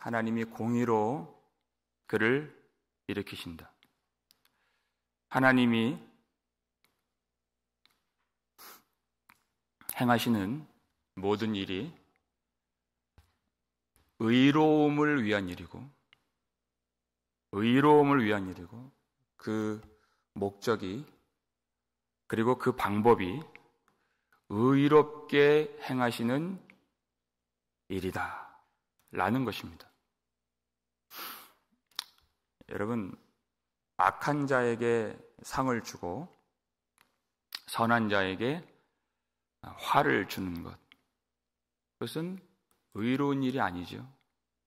하나님이 공의로 그를 일으키신다. 하나님이 행하시는 모든 일이 의로움을 위한 일이고 그 목적이 그리고 그 방법이 의롭게 행하시는 일이다 라는 것입니다. 여러분, 악한 자에게 상을 주고 선한 자에게 화를 주는 것, 그것은 의로운 일이 아니죠.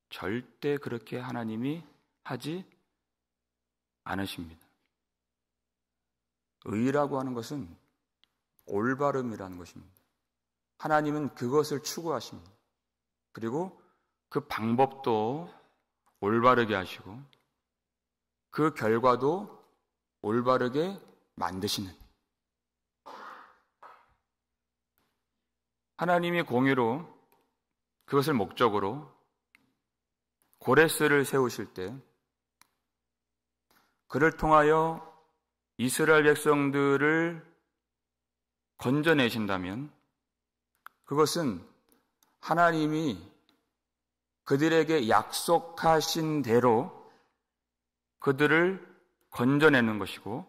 절대 그렇게 하나님이 하지 않으십니다. 의라고 하는 것은 올바름이라는 것입니다. 하나님은 그것을 추구하십니다. 그리고 그 방법도 올바르게 하시고 그 결과도 올바르게 만드시는, 하나님이 공의로 그것을 목적으로 고레스를 세우실 때 그를 통하여 이스라엘 백성들을 건져내신다면 그것은 하나님이 그들에게 약속하신 대로 그들을 건져내는 것이고,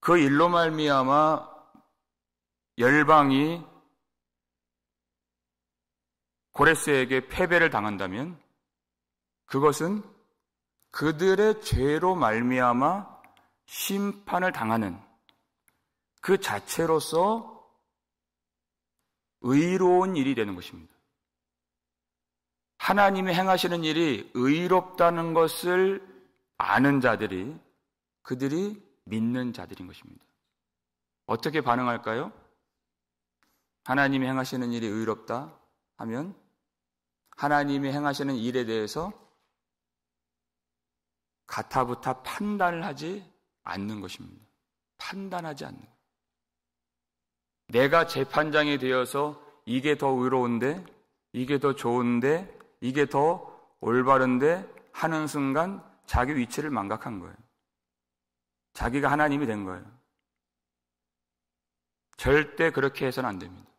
그 일로 말미암아 열방이 고레스에게 패배를 당한다면 그것은 그들의 죄로 말미암아 심판을 당하는 그 자체로서 의로운 일이 되는 것입니다. 하나님이 행하시는 일이 의롭다는 것을 아는 자들이, 그들이 믿는 자들인 것입니다. 어떻게 반응할까요? 하나님이 행하시는 일이 의롭다 하면 하나님이 행하시는 일에 대해서 가타부타 판단을 하지 않는 것입니다. 판단하지 않는 것. 내가 재판장이 되어서 이게 더 의로운데, 이게 더 좋은데, 이게 더 올바른데 하는 순간 자기 위치를 망각한 거예요. 자기가 하나님이 된 거예요. 절대 그렇게 해서는 안 됩니다.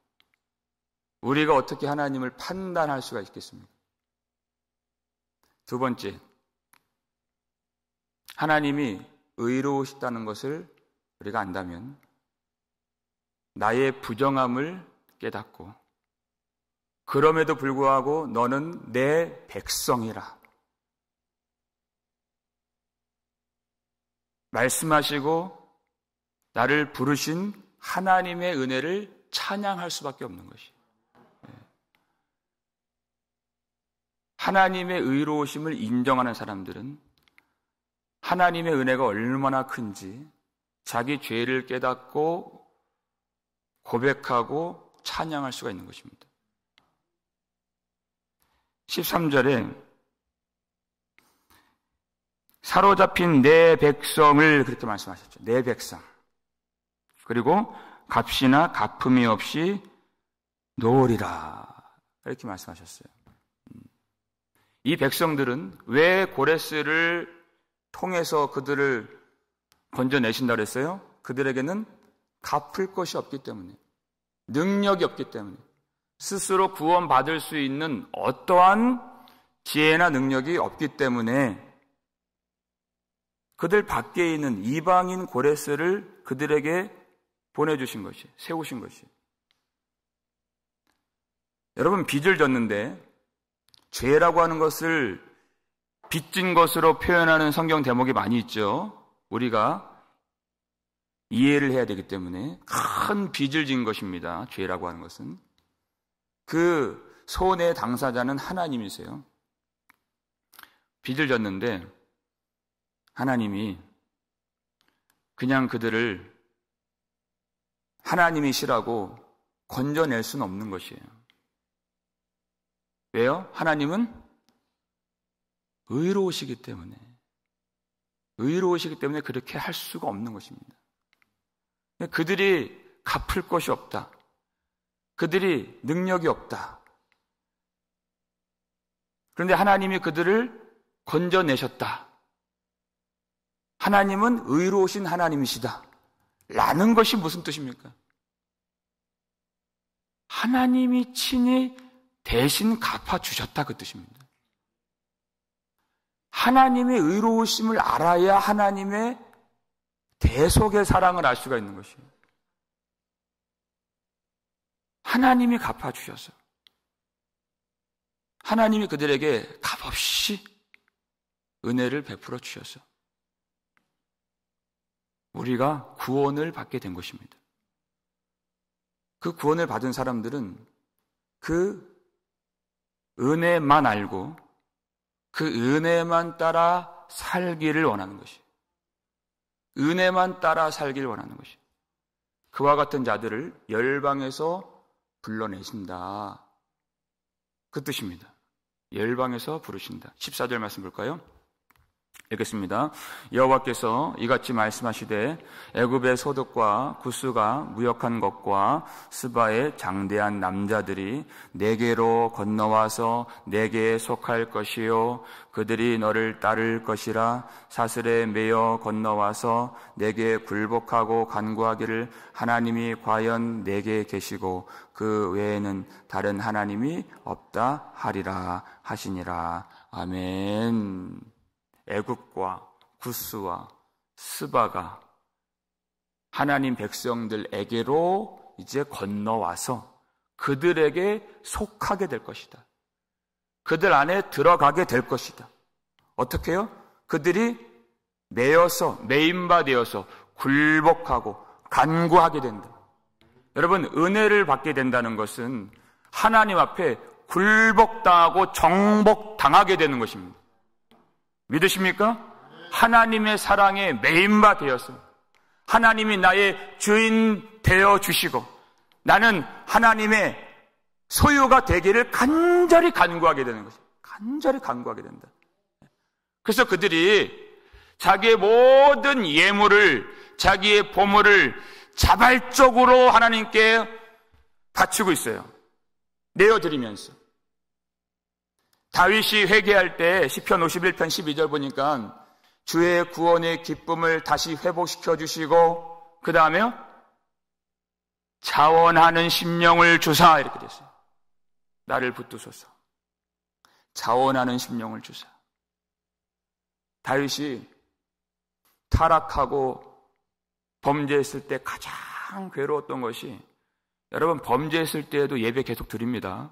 우리가 어떻게 하나님을 판단할 수가 있겠습니까? 두 번째, 하나님이 의로우시다는 것을 우리가 안다면 나의 부정함을 깨닫고, 그럼에도 불구하고 너는 내 백성이라 말씀하시고 나를 부르신 하나님의 은혜를 찬양할 수밖에 없는 것이에요. 하나님의 의로우심을 인정하는 사람들은 하나님의 은혜가 얼마나 큰지 자기 죄를 깨닫고 고백하고 찬양할 수가 있는 것입니다. 13절에 사로잡힌 내 백성을 그렇게 말씀하셨죠. 내 백성. 그리고 값이나 갚음이 없이 놓으리라 이렇게 말씀하셨어요. 이 백성들은 왜 고레스를 통해서 그들을 건져내신다고 했어요? 그들에게는 갚을 것이 없기 때문에, 능력이 없기 때문에, 스스로 구원받을 수 있는 어떠한 지혜나 능력이 없기 때문에 그들 밖에 있는 이방인 고레스를 그들에게 보내주신 것이, 세우신 것이. 여러분, 빚을 졌는데 죄라고 하는 것을 빚진 것으로 표현하는 성경 대목이 많이 있죠. 우리가 이해를 해야 되기 때문에 큰 빚을 진 것입니다. 죄라고 하는 것은. 그 손해의 당사자는 하나님이세요. 빚을 졌는데 하나님이 그냥 그들을 하나님이시라고 건져낼 수는 없는 것이에요. 왜요? 하나님은 의로우시기 때문에 그렇게 할 수가 없는 것입니다. 그들이 갚을 것이 없다. 그들이 능력이 없다. 그런데 하나님이 그들을 건져내셨다. 하나님은 의로우신 하나님이시다. 라는 것이 무슨 뜻입니까? 하나님이 친히 대신 갚아주셨다 그 뜻입니다. 하나님의 의로우심을 알아야 하나님의 대속의 사랑을 알 수가 있는 것이에요. 하나님이 갚아주셔서 하나님이 그들에게 값없이 은혜를 베풀어 주셔서 우리가 구원을 받게 된 것입니다. 그 구원을 받은 사람들은 그 은혜만 알고 그 은혜만 따라 살기를 원하는 것이에요. 은혜만 따라 살기를 원하는 것이에요. 그와 같은 자들을 열방에서 불러내신다. 그 뜻입니다. 열방에서 부르신다. 14절 말씀 볼까요? 읽겠습니다. 여호와께서 이같이 말씀하시되 애굽의 소득과 구스가 무역한 것과 스바의 장대한 남자들이 내게로 건너와서 내게 속할 것이요 그들이 너를 따를 것이라. 사슬에 매여 건너와서 내게 굴복하고 간구하기를 하나님이 과연 내게 계시고 그 외에는 다른 하나님이 없다 하리라 하시니라. 아멘. 애굽과 구스와 스바가 하나님 백성들에게로 이제 건너와서 그들에게 속하게 될 것이다. 그들 안에 들어가게 될 것이다. 어떻게 해요? 그들이 매임바 되어서 굴복하고 간구하게 된다. 여러분, 은혜를 받게 된다는 것은 하나님 앞에 굴복당하고 정복당하게 되는 것입니다. 믿으십니까? 하나님의 사랑에 매임바 되어서 하나님이 나의 주인 되어 주시고 나는 하나님의 소유가 되기를 간절히 간구하게 되는 것입니다. 간절히 간구하게 된다. 그래서 그들이 자기의 모든 예물을, 자기의 보물을 자발적으로 하나님께 바치고 있어요. 내어드리면서. 다윗이 회개할 때 시편 51편 12절 보니까 주의 구원의 기쁨을 다시 회복시켜 주시고 그 다음에요 자원하는 심령을 주사 이렇게 됐어요. 나를 붙드소서. 자원하는 심령을 주사. 다윗이 타락하고 범죄했을 때 가장 괴로웠던 것이, 여러분 범죄했을 때에도 예배 계속 드립니다.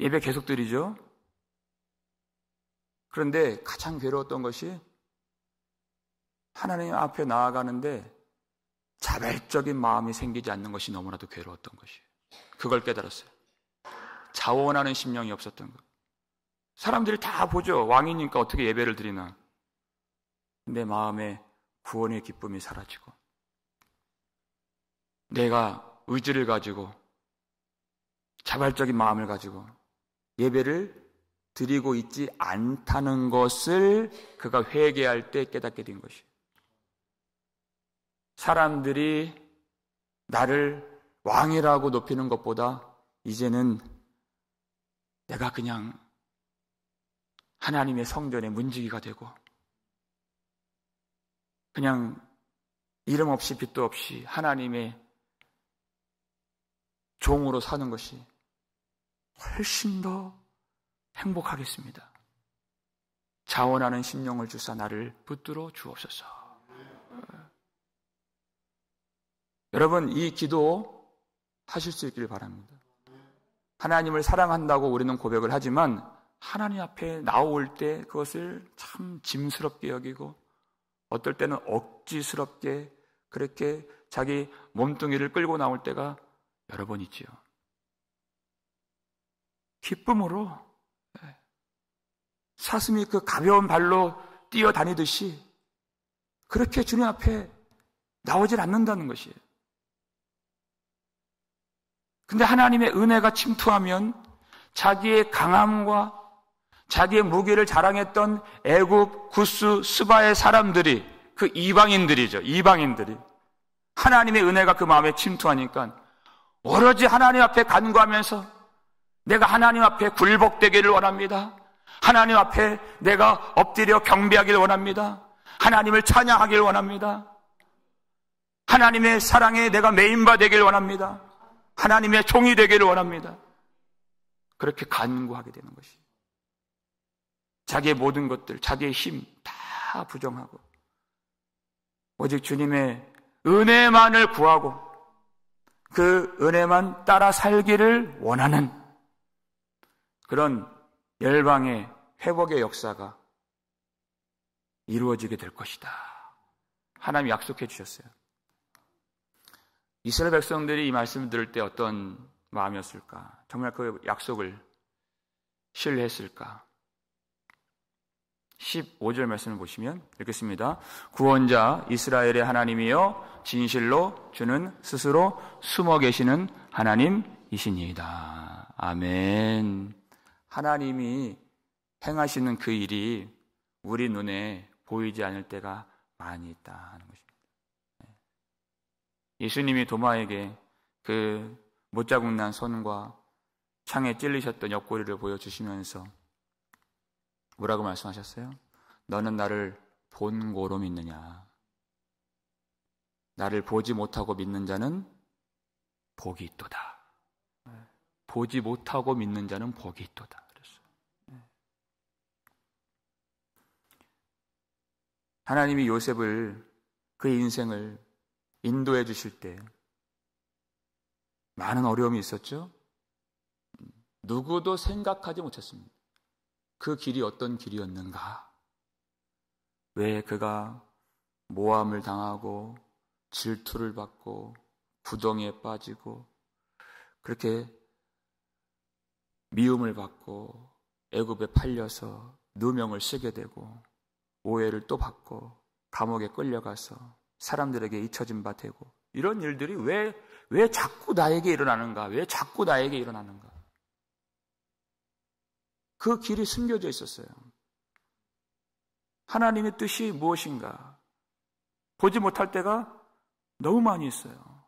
예배 계속 드리죠. 그런데 가장 괴로웠던 것이 하나님 앞에 나아가는데 자발적인 마음이 생기지 않는 것이 너무나도 괴로웠던 것이에요. 그걸 깨달았어요. 자원하는 심령이 없었던 것. 사람들이 다 보죠. 왕이니까 어떻게 예배를 드리나. 내 마음에 구원의 기쁨이 사라지고 내가 의지를 가지고 자발적인 마음을 가지고 예배를 드리고 있지 않다는 것을 그가 회개할 때 깨닫게 된 것이에요. 사람들이 나를 왕이라고 높이는 것보다 이제는 내가 그냥 하나님의 성전의 문지기가 되고 그냥 이름 없이 빚도 없이 하나님의 종으로 사는 것이 훨씬 더 행복하겠습니다. 자원하는 심령을 주사 나를 붙들어 주옵소서. 여러분, 이 기도 하실 수 있길 바랍니다. 하나님을 사랑한다고 우리는 고백을 하지만 하나님 앞에 나올 때 그것을 참 짐스럽게 여기고 어떨 때는 억지스럽게 그렇게 자기 몸뚱이를 끌고 나올 때가 여러 번 있지요. 기쁨으로 사슴이 그 가벼운 발로 뛰어다니듯이 그렇게 주님 앞에 나오질 않는다는 것이에요. 근데 하나님의 은혜가 침투하면 자기의 강함과 자기의 무기를 자랑했던 애굽, 구스, 스바의 사람들이, 그 이방인들이죠. 이방인들이 하나님의 은혜가 그 마음에 침투하니까 오로지 하나님 앞에 간구하면서 내가 하나님 앞에 굴복되기를 원합니다. 하나님 앞에 내가 엎드려 경배하기를 원합니다. 하나님을 찬양하기를 원합니다. 하나님의 사랑에 내가 메인바 되기를 원합니다. 하나님의 종이 되기를 원합니다. 그렇게 간구하게 되는 것이 자기의 모든 것들, 자기의 힘 다 부정하고 오직 주님의 은혜만을 구하고 그 은혜만 따라 살기를 원하는 그런 열방의 회복의 역사가 이루어지게 될 것이다. 하나님이 약속해 주셨어요. 이스라엘 백성들이 이 말씀을 들을 때 어떤 마음이었을까? 정말 그 약속을 신뢰했을까? 15절 말씀을 보시면 읽겠습니다. 구원자 이스라엘의 하나님이여 진실로 주는 스스로 숨어 계시는 하나님이시니이다. 아멘. 하나님이 행하시는 그 일이 우리 눈에 보이지 않을 때가 많이 있다는 것입니다. 예수님이 도마에게 그 못자국 난 손과 창에 찔리셨던 옆구리를 보여주시면서 뭐라고 말씀하셨어요? 너는 나를 본고로 믿느냐? 나를 보지 못하고 믿는 자는 복이 있도다. 보지 못하고 믿는 자는 복이 있도다. 그랬어요. 하나님이 요셉을 그의 인생을 인도해 주실 때 많은 어려움이 있었죠. 누구도 생각하지 못했습니다. 그 길이 어떤 길이었는가? 왜 그가 모함을 당하고 질투를 받고 부동에 빠지고 그렇게 미움을 받고 애굽에 팔려서 누명을 쓰게 되고 오해를 또 받고 감옥에 끌려가서 사람들에게 잊혀진 바 되고 이런 일들이 왜 자꾸 나에게 일어나는가? 왜 자꾸 나에게 일어나는가? 그 길이 숨겨져 있었어요. 하나님의 뜻이 무엇인가? 보지 못할 때가 너무 많이 있어요.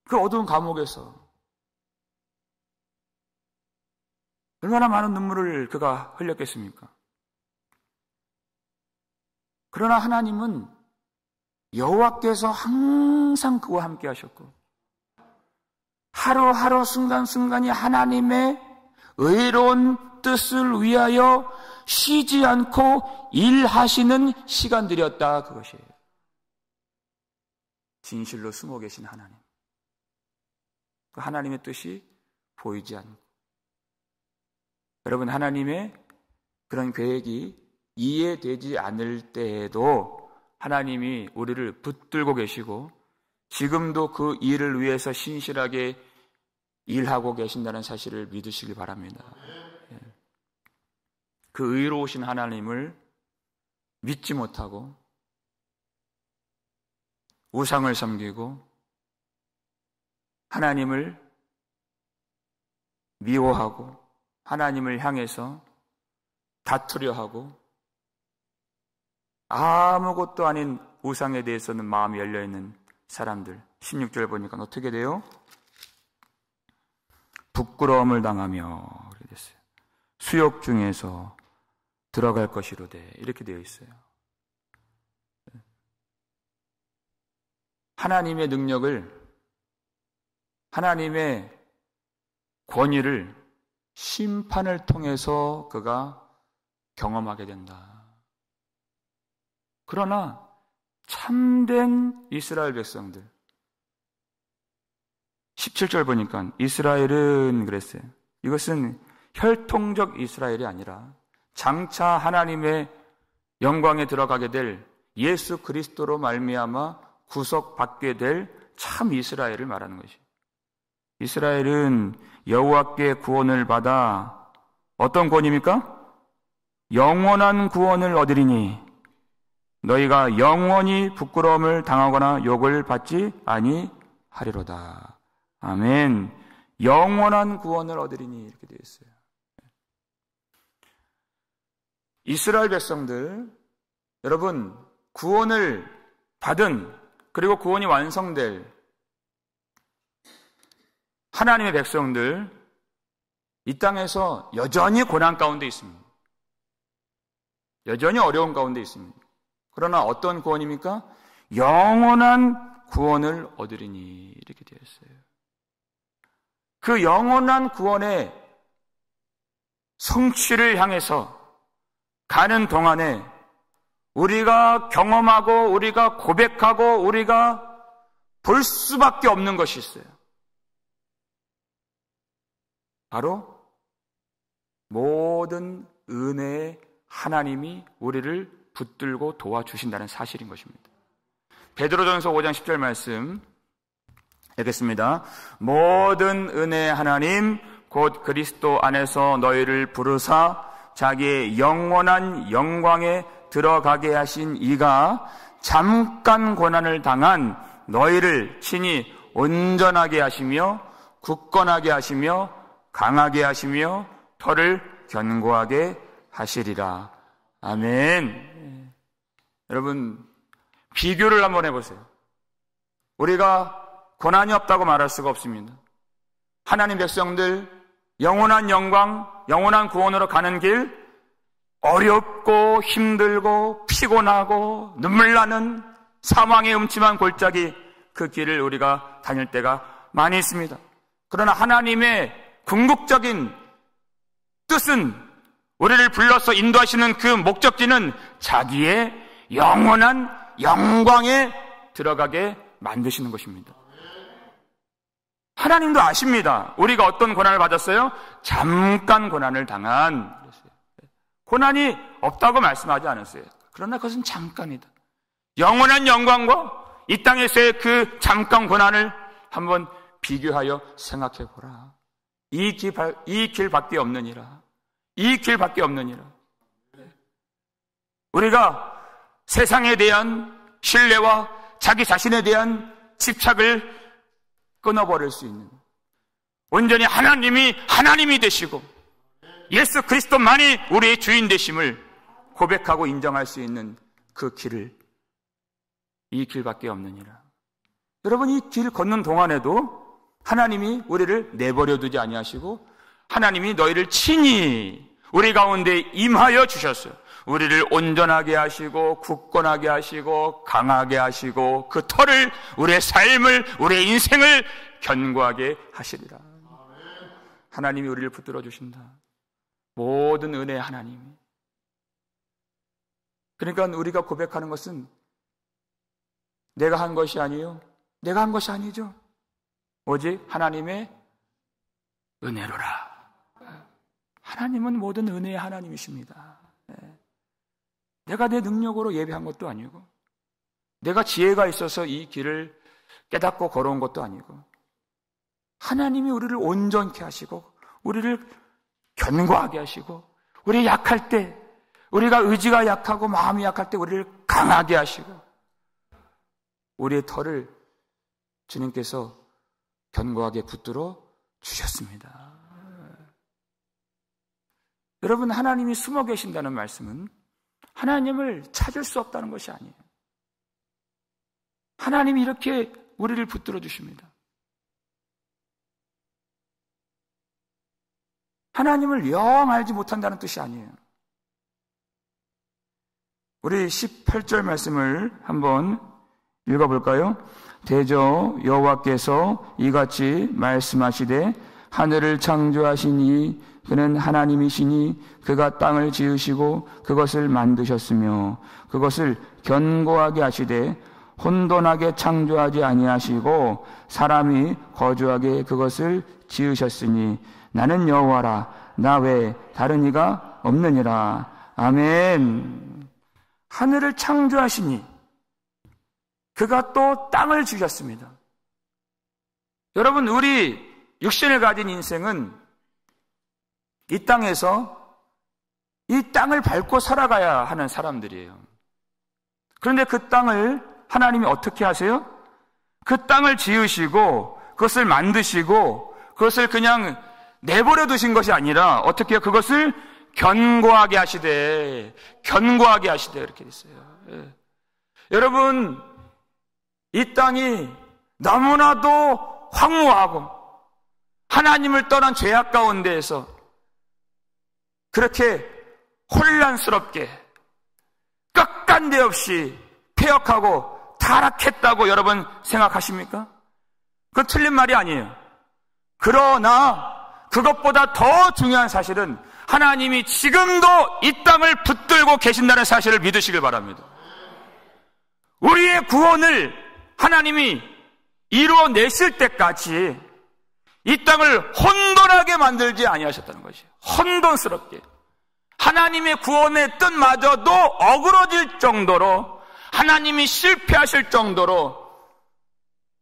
그 어두운 감옥에서 얼마나 많은 눈물을 그가 흘렸겠습니까? 그러나 하나님은 여호와께서 항상 그와 함께 하셨고 하루하루 순간순간이 하나님의 의로운 뜻을 위하여 쉬지 않고 일하시는 시간들이었다. 그것이에요. 진실로 숨어 계신 하나님. 그 하나님의 뜻이 보이지 않고 여러분 하나님의 그런 계획이 이해되지 않을 때에도 하나님이 우리를 붙들고 계시고 지금도 그 일을 위해서 신실하게 일하고 계신다는 사실을 믿으시기 바랍니다. 그 의로우신 하나님을 믿지 못하고 우상을 섬기고 하나님을 미워하고 하나님을 향해서 다투려 하고 아무것도 아닌 우상에 대해서는 마음이 열려있는 사람들 16절 보니까 어떻게 돼요? 부끄러움을 당하며 그렇게 됐어요. 수욕 중에서 들어갈 것이로되 이렇게 되어 있어요. 하나님의 능력을 하나님의 권위를 심판을 통해서 그가 경험하게 된다. 그러나 참된 이스라엘 백성들 17절 보니까 이스라엘은 그랬어요. 이것은 혈통적 이스라엘이 아니라 장차 하나님의 영광에 들어가게 될 예수 그리스도로 말미암아 구속받게 될 참 이스라엘을 말하는 것이에요. 이스라엘은 여호와께 구원을 받아 어떤 구원입니까? 영원한 구원을 얻으리니 너희가 영원히 부끄러움을 당하거나 욕을 받지 아니하리로다. 아멘. 영원한 구원을 얻으리니 이렇게 되어 있어요. 이스라엘 백성들 여러분 구원을 받은 그리고 구원이 완성될 하나님의 백성들 이 땅에서 여전히 고난 가운데 있습니다. 여전히 어려운 가운데 있습니다. 그러나 어떤 구원입니까? 영원한 구원을 얻으리니 이렇게 되어 있어요. 그 영원한 구원의 성취를 향해서 가는 동안에 우리가 경험하고 우리가 고백하고 우리가 볼 수밖에 없는 것이 있어요. 바로 모든 은혜의 하나님이 우리를 붙들고 도와주신다는 사실인 것입니다. 베드로전서 5장 10절 말씀 읽겠습니다. 모든 은혜의 하나님 곧 그리스도 안에서 너희를 부르사 자기의 영원한 영광에 들어가게 하신 이가 잠깐 고난을 당한 너희를 친히 온전하게 하시며 굳건하게 하시며 강하게 하시며 터를 견고하게 하시리라. 아멘. 여러분, 비교를 한번 해보세요. 우리가 고난이 없다고 말할 수가 없습니다. 하나님 백성들 영원한 영광, 영원한 구원으로 가는 길, 어렵고 힘들고 피곤하고 눈물 나는 사망의 음침한 골짜기, 그 길을 우리가 다닐 때가 많이 있습니다. 그러나 하나님의 궁극적인 뜻은, 우리를 불러서 인도하시는 그 목적지는 자기의 영원한 영광에 들어가게 만드시는 것입니다. 하나님도 아십니다. 우리가 어떤 고난을 받았어요? 잠깐 고난을 당한. 고난이 없다고 말씀하지 않았어요. 그러나 그것은 잠깐이다. 영원한 영광과 이 땅에서의 그 잠깐 고난을 한번 비교하여 생각해 보라. 이 길밖에 없느니라. 이 길밖에 없느니라. 우리가 세상에 대한 신뢰와 자기 자신에 대한 집착을 끊어버릴 수 있는, 온전히 하나님이 되시고 예수 그리스도만이 우리의 주인 되심을 고백하고 인정할 수 있는 그 길을, 이 길밖에 없느니라. 여러분, 이 길 걷는 동안에도 하나님이 우리를 내버려 두지 아니하시고 하나님이 너희를 친히 우리 가운데 임하여 주셨어요. 우리를 온전하게 하시고 굳건하게 하시고 강하게 하시고 그 터를, 우리의 삶을, 우리의 인생을 견고하게 하시리라. 하나님이 우리를 붙들어 주신다. 모든 은혜의 하나님이. 그러니까 우리가 고백하는 것은 내가 한 것이 아니요, 내가 한 것이 아니죠. 오직 하나님의 은혜로라. 하나님은 모든 은혜의 하나님이십니다. 내가 내 능력으로 예배한 것도 아니고, 내가 지혜가 있어서 이 길을 깨닫고 걸어온 것도 아니고, 하나님이 우리를 온전케 하시고 우리를 견고하게 하시고, 우리 약할 때, 우리가 의지가 약하고 마음이 약할 때 우리를 강하게 하시고, 우리의 터를 주님께서 견고하게 붙들어 주셨습니다. 여러분, 하나님이 숨어 계신다는 말씀은 하나님을 찾을 수 없다는 것이 아니에요. 하나님이 이렇게 우리를 붙들어 주십니다. 하나님을 영 알지 못한다는 뜻이 아니에요. 우리 18절 말씀을 한번 읽어볼까요? 대저 여호와께서 이같이 말씀하시되 하늘을 창조하시니 그는 하나님이시니 그가 땅을 지으시고 그것을 만드셨으며 그것을 견고하게 하시되 혼돈하게 창조하지 아니하시고 사람이 거주하게 그것을 지으셨으니 나는 여호와라. 나 외에 다른 이가 없느니라. 아멘. 하늘을 창조하시니 그가 또 땅을 지으셨습니다. 여러분, 우리 육신을 가진 인생은 이 땅에서 이 땅을 밟고 살아가야 하는 사람들이에요. 그런데 그 땅을 하나님이 어떻게 하세요? 그 땅을 지으시고 그것을 만드시고 그것을 그냥 내버려 두신 것이 아니라 어떻게 해요? 그것을 견고하게 하시되 이렇게 됐어요. 예. 여러분, 이 땅이 너무나도 황무하고 하나님을 떠난 죄악 가운데에서 그렇게 혼란스럽게 끝간데없이 폐역하고 타락했다고 여러분 생각하십니까? 그건 틀린 말이 아니에요. 그러나 그것보다 더 중요한 사실은 하나님이 지금도 이 땅을 붙들고 계신다는 사실을 믿으시길 바랍니다. 우리의 구원을 하나님이 이루어내실 때까지 이 땅을 혼돈하게 만들지 아니하셨다는 것이에요. 혼돈스럽게. 하나님의 구원의 뜻마저도 어그러질 정도로, 하나님이 실패하실 정도로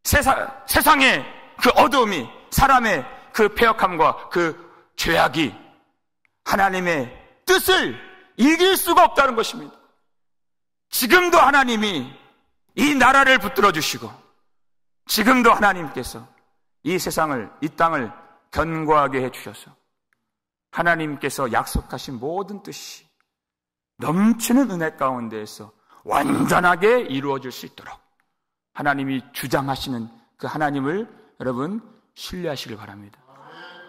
세상의 그 어두움이, 사람의 그 패역함과 그 죄악이 하나님의 뜻을 이길 수가 없다는 것입니다. 지금도 하나님이 이 나라를 붙들어 주시고, 지금도 하나님께서 이 세상을, 이 땅을 견고하게 해주셔서 하나님께서 약속하신 모든 뜻이 넘치는 은혜 가운데에서 완전하게 이루어질 수 있도록 하나님이 주장하시는 그 하나님을 여러분 신뢰하시길 바랍니다.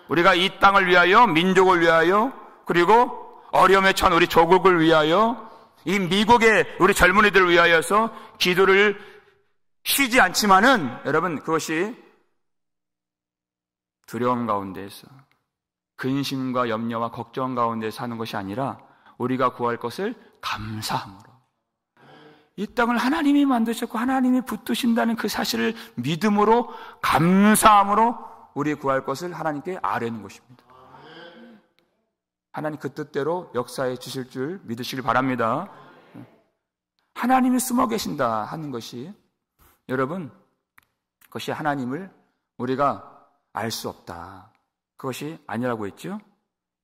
우리가 이 땅을 위하여, 민족을 위하여, 그리고 어려움에 처한 우리 조국을 위하여, 이 미국의 우리 젊은이들을 위하여서 기도를 쉬지 않지만은 여러분 그것이 두려움 가운데에서, 근심과 염려와 걱정 가운데서 하는 것이 아니라 우리가 구할 것을 감사함으로, 이 땅을 하나님이 만드셨고 하나님이 붙드신다는 그 사실을 믿음으로, 감사함으로 우리 구할 것을 하나님께 아뢰는 것입니다. 하나님 그 뜻대로 역사해 주실 줄 믿으시길 바랍니다. 하나님이 숨어 계신다 하는 것이, 여러분, 그것이 하나님을 우리가 알 수 없다, 그것이 아니라고 했죠.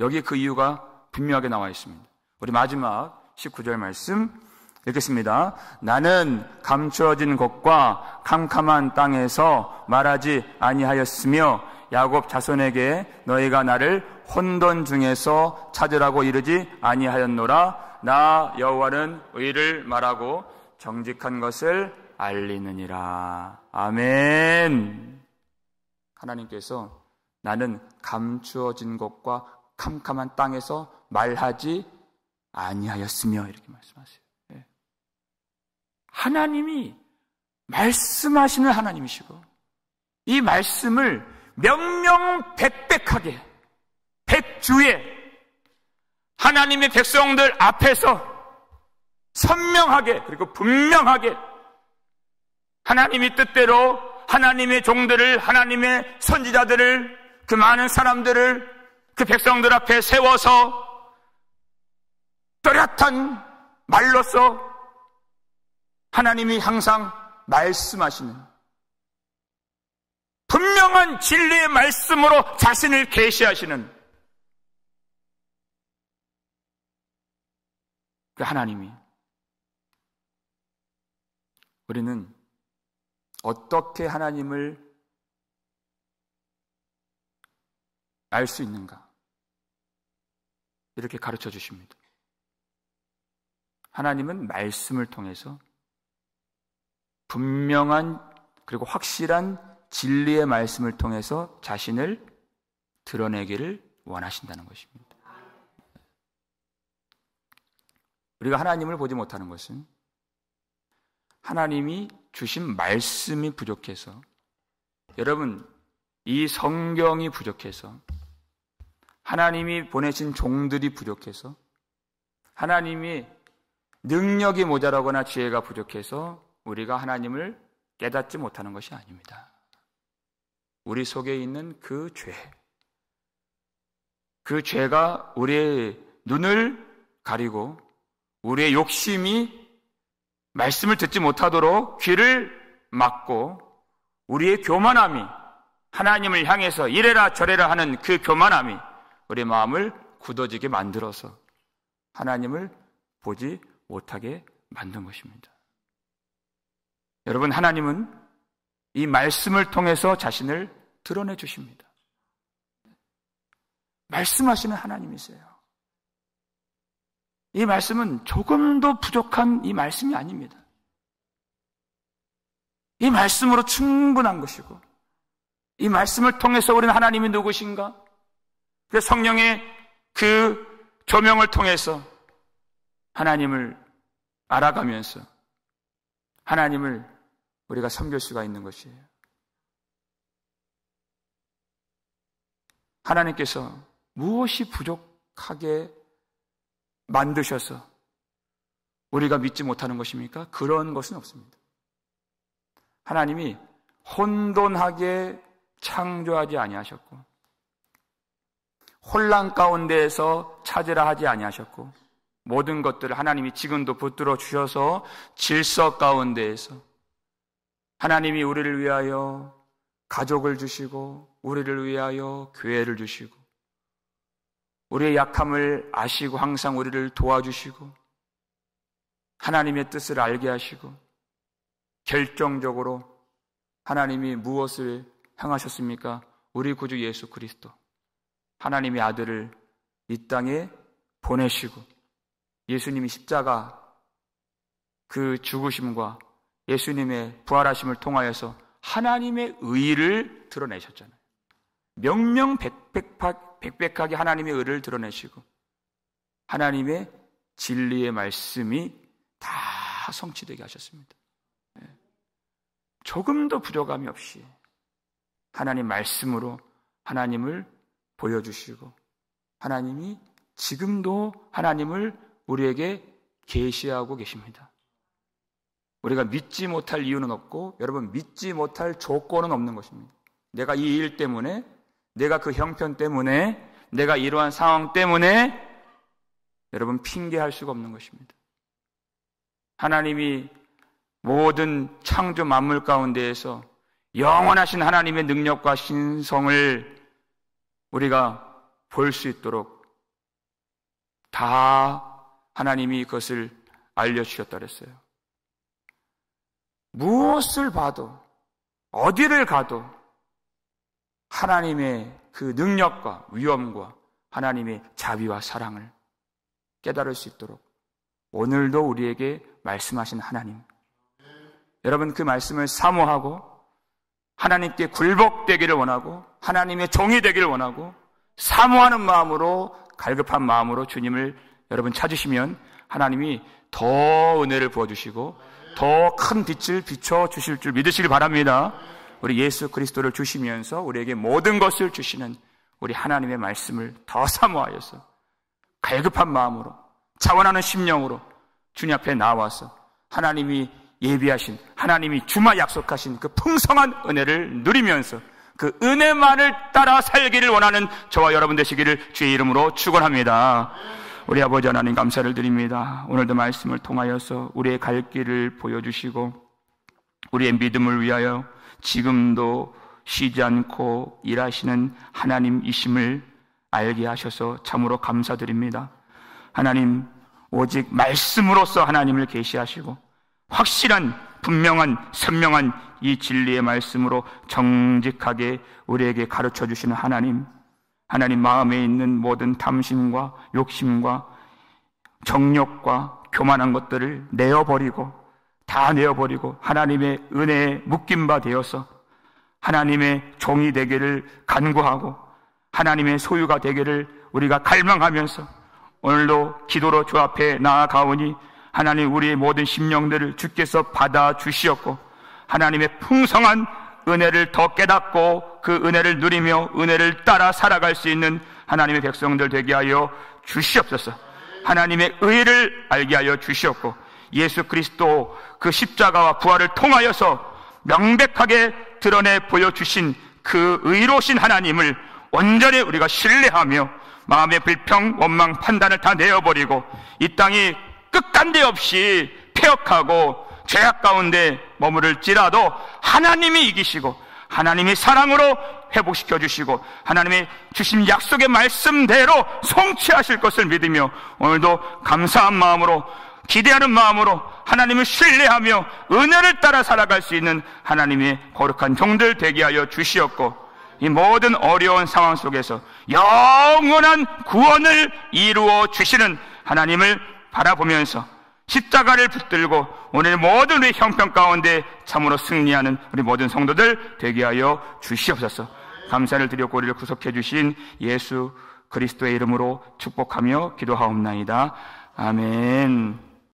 여기 그 이유가 분명하게 나와 있습니다. 우리 마지막 19절 말씀 읽겠습니다. 나는 감추어진 곳과 캄캄한 땅에서 말하지 아니하였으며 야곱 자손에게 너희가 나를 혼돈 중에서 찾으라고 이르지 아니하였노라. 나 여호와는 의를 말하고 정직한 것을 알리느니라. 아멘. 하나님께서 나는 감추어진 곳과 캄캄한 땅에서 말하지 아니하였으며 이렇게 말씀하세요. 네. 하나님이 말씀하시는 하나님이시고, 이 말씀을 명명백백하게 백주에 하나님의 백성들 앞에서 선명하게, 그리고 분명하게 하나님이 뜻대로 하나님의 종들을, 하나님의 선지자들을, 그 많은 사람들을 그 백성들 앞에 세워서 또렷한 말로써 하나님이 항상 말씀하시는, 분명한 진리의 말씀으로 자신을 계시하시는 그 하나님이, 우리는 어떻게 하나님을 알 수 있는가? 이렇게 가르쳐 주십니다. 하나님은 말씀을 통해서 분명한 그리고 확실한 진리의 말씀을 통해서 자신을 드러내기를 원하신다는 것입니다. 우리가 하나님을 보지 못하는 것은 하나님이 주신 말씀이 부족해서, 여러분, 이 성경이 부족해서, 하나님이 보내신 종들이 부족해서, 하나님이 능력이 모자라거나 지혜가 부족해서 우리가 하나님을 깨닫지 못하는 것이 아닙니다. 우리 속에 있는 그 죄, 그 죄가 우리의 눈을 가리고 우리의 욕심이 말씀을 듣지 못하도록 귀를 막고, 우리의 교만함이 하나님을 향해서 이래라 저래라 하는 그 교만함이 우리의 마음을 굳어지게 만들어서 하나님을 보지 못하게 만든 것입니다. 여러분, 하나님은 이 말씀을 통해서 자신을 드러내 주십니다. 말씀하시는 하나님이세요. 이 말씀은 조금도 부족한 이 말씀이 아닙니다. 이 말씀으로 충분한 것이고, 이 말씀을 통해서 우리는 하나님이 누구신가? 그 성령의 그 조명을 통해서 하나님을 알아가면서 하나님을 우리가 섬길 수가 있는 것이에요. 하나님께서 무엇이 부족하게 만드셔서 우리가 믿지 못하는 것입니까? 그런 것은 없습니다. 하나님이 혼돈하게 창조하지 아니하셨고 혼란 가운데에서 찾으라 하지 아니하셨고 모든 것들을 하나님이 지금도 붙들어 주셔서 질서 가운데에서 하나님이 우리를 위하여 가족을 주시고 우리를 위하여 교회를 주시고 우리의 약함을 아시고 항상 우리를 도와주시고 하나님의 뜻을 알게 하시고 결정적으로 하나님이 무엇을 행하셨습니까? 우리 구주 예수 그리스도 하나님의 아들을 이 땅에 보내시고 예수님이 십자가 그 죽으심과 예수님의 부활하심을 통하여서 하나님의 의를 드러내셨잖아요. 명명백백하게 하나님의 의를 드러내시고 하나님의 진리의 말씀이 다 성취되게 하셨습니다. 조금도 부족함이 없이 하나님 말씀으로 하나님을 보여주시고 하나님이 지금도 하나님을 우리에게 계시하고 계십니다. 우리가 믿지 못할 이유는 없고 여러분 믿지 못할 조건은 없는 것입니다. 내가 이 일 때문에 내가 그 형편 때문에 내가 이러한 상황 때문에 여러분 핑계할 수가 없는 것입니다. 하나님이 모든 창조 만물 가운데에서 영원하신 하나님의 능력과 신성을 우리가 볼 수 있도록 다 하나님이 그것을 알려주셨다 그랬어요. 무엇을 봐도 어디를 가도 하나님의 그 능력과 위엄과 하나님의 자비와 사랑을 깨달을 수 있도록 오늘도 우리에게 말씀하신 하나님, 여러분 그 말씀을 사모하고 하나님께 굴복되기를 원하고 하나님의 종이 되기를 원하고 사모하는 마음으로 갈급한 마음으로 주님을 여러분 찾으시면 하나님이 더 은혜를 부어주시고 더 큰 빛을 비춰주실 줄 믿으시길 바랍니다. 우리 예수 그리스도를 주시면서 우리에게 모든 것을 주시는 우리 하나님의 말씀을 더 사모하여서 갈급한 마음으로 자원하는 심령으로 주님 앞에 나와서 하나님이 예비하신 하나님이 주마 약속하신 그 풍성한 은혜를 누리면서 그 은혜만을 따라 살기를 원하는 저와 여러분 되시기를 주의 이름으로 축원합니다. 우리 아버지 하나님 감사를 드립니다. 오늘도 말씀을 통하여서 우리의 갈 길을 보여주시고 우리의 믿음을 위하여 지금도 쉬지 않고 일하시는 하나님이심을 알게 하셔서 참으로 감사드립니다. 하나님 오직 말씀으로서 하나님을 계시하시고 확실한 분명한 선명한 이 진리의 말씀으로 정직하게 우리에게 가르쳐 주시는 하나님, 하나님 마음에 있는 모든 탐심과 욕심과 정욕과 교만한 것들을 다 내어버리고 하나님의 은혜에 묶인 바 되어서 하나님의 종이 되기를 간구하고 하나님의 소유가 되기를 우리가 갈망하면서 오늘도 기도로 주 앞에 나아가오니 하나님 우리의 모든 심령들을 주께서 받아주시었고 하나님의 풍성한 은혜를 더 깨닫고 그 은혜를 누리며 은혜를 따라 살아갈 수 있는 하나님의 백성들 되게 하여 주시옵소서. 하나님의 의를 알게 하여 주시옵고 예수 그리스도 그 십자가와 부활을 통하여서 명백하게 드러내 보여주신 그 의로우신 하나님을 온전히 우리가 신뢰하며 마음의 불평, 원망, 판단을 다 내어버리고 이 땅이 끝간데 없이 폐역하고 죄악 가운데 머무를지라도 하나님이 이기시고 하나님이 사랑으로 회복시켜 주시고 하나님의 주신 약속의 말씀대로 성취하실 것을 믿으며 오늘도 감사한 마음으로 기대하는 마음으로 하나님을 신뢰하며 은혜를 따라 살아갈 수 있는 하나님의 거룩한 종들 되게 하여 주시었고 이 모든 어려운 상황 속에서 영원한 구원을 이루어 주시는 하나님을 바라보면서 십자가를 붙들고 오늘 모든 우리 형편 가운데 참으로 승리하는 우리 모든 성도들 되게 하여 주시옵소서. 감사를 드렸고 우리를 구속해 주신 예수 그리스도의 이름으로 축복하며 기도하옵나이다. 아멘.